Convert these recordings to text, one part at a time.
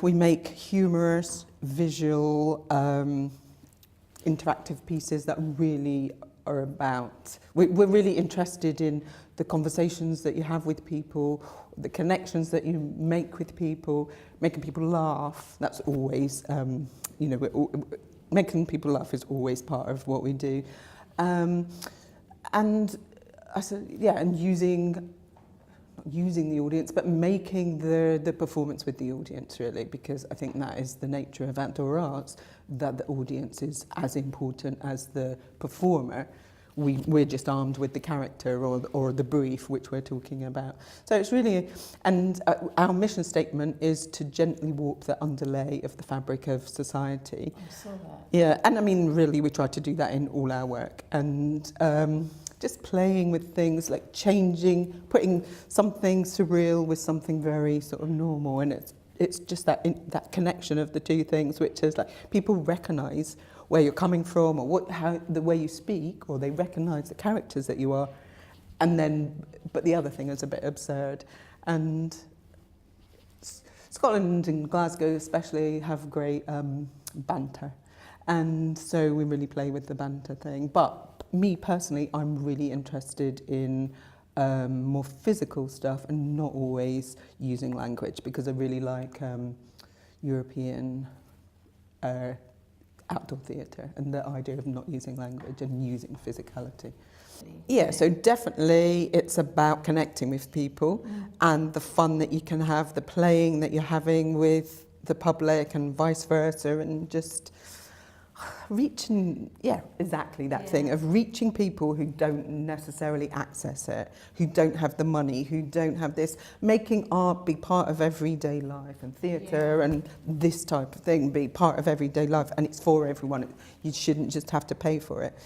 We make humorous, visual, interactive pieces that really are about... We're really interested in the conversations that you have with people, the connections that you make with people, making people laugh. That's always, you know, making people laugh is always part of what we do. And I said, yeah, and using the audience, but making the performance with the audience, really, because I think that is the nature of outdoor arts, that the audience is as important as the performer. We're just armed with the character or the brief which we're talking about. So it's really, and our mission statement is to gently warp the underlay of the fabric of society. I saw that. Yeah, and I mean, really, we try to do that in all our work. And just playing with things, like changing, putting something surreal with something very sort of normal, and it's just that connection of the two things, which is like people recognise where you're coming from, or how the way you speak, or they recognise the characters that you are, and then, but the other thing is a bit absurd. And Scotland and Glasgow especially have great banter, and so we really play with the banter thing. But me personally, I'm really interested in more physical stuff and not always using language, because I really like European outdoor theatre and the idea of not using language and using physicality. Yeah, so definitely it's about connecting with people and the fun that you can have, the playing that you're having with the public and vice versa, and just reaching, yeah, exactly that thing of reaching people who don't necessarily access it, who don't have the money, who don't have this, making art be part of everyday life, and theatre and this type of thing be part of everyday life, and it's for everyone. You shouldn't just have to pay for it.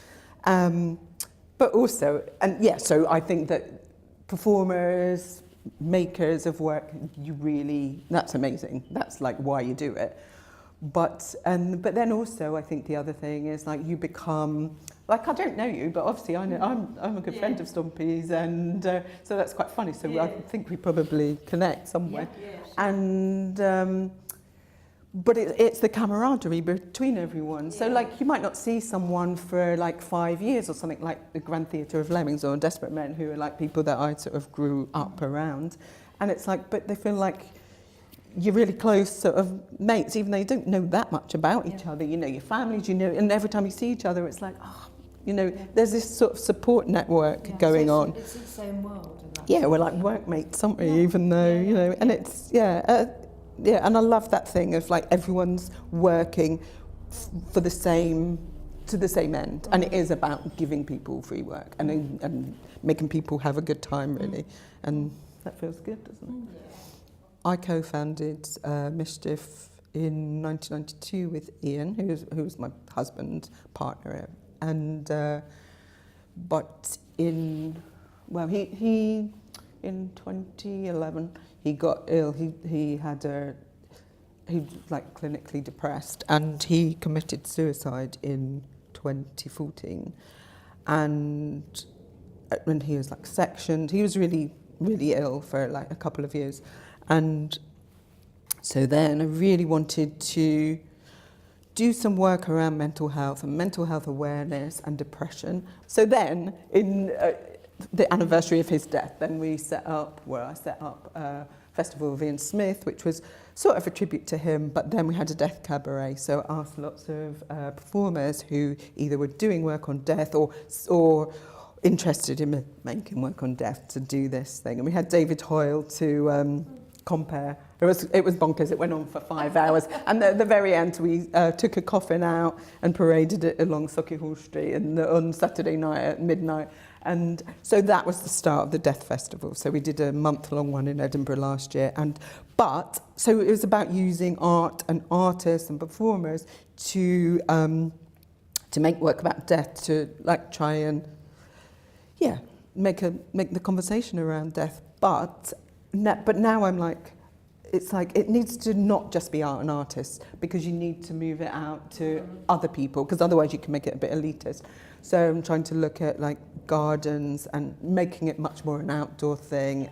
But also, and yeah, so I think that performers, makers of work, you really, that's amazing. That's like why you do it. But then also I think the other thing is like you become, like I don't know you, but obviously I know I'm a good friend of Stompy's, and so that's quite funny. So I think we probably connect somewhere. And but it's the camaraderie between everyone. So like you might not see someone for like 5 years or something, like the Grand Theatre of Lemmings or Desperate Men, who are like people that I sort of grew up around, and it's like, but they feel like you're really close sort of mates, even though you don't know that much about each other. You know your families, you know, and every time you see each other, it's like, oh, you know, there's this sort of support network going on. It's the same world. Yeah, we're like workmates, aren't we? Even though, you know, and it's, and I love that thing of like everyone's working for the same, to the same end. And it is about giving people free work and making people have a good time, really. And that feels good, doesn't it? I co-founded Mischief in 1992 with Ian, who was my husband, partner, and but in in 2011 he got ill. He was like clinically depressed, and he committed suicide in 2014, and when he was like sectioned, he was really ill for like a couple of years. And so then I really wanted to do some work around mental health and mental health awareness and depression. So then, in the anniversary of his death, then I set up a Festival of Ian Smith, which was sort of a tribute to him, but then we had a death cabaret. So I asked lots of performers who either were doing work on death or interested in making work on death to do this thing. And we had David Hoyle to compare. It was bonkers. It went on for 5 hours, and at the very end we took a coffin out and paraded it along Sauchiehall Street on Saturday night at midnight. And so that was the start of the Death Festival. So we did a month-long one in Edinburgh last year, so it was about using art and artists and performers to make work about death, to like try and make the conversation around death. But now I'm like, it's like it needs to not just be art and artists, because you need to move it out to other people, because otherwise you can make it a bit elitist. So I'm trying to look at like gardens and making it much more an outdoor thing.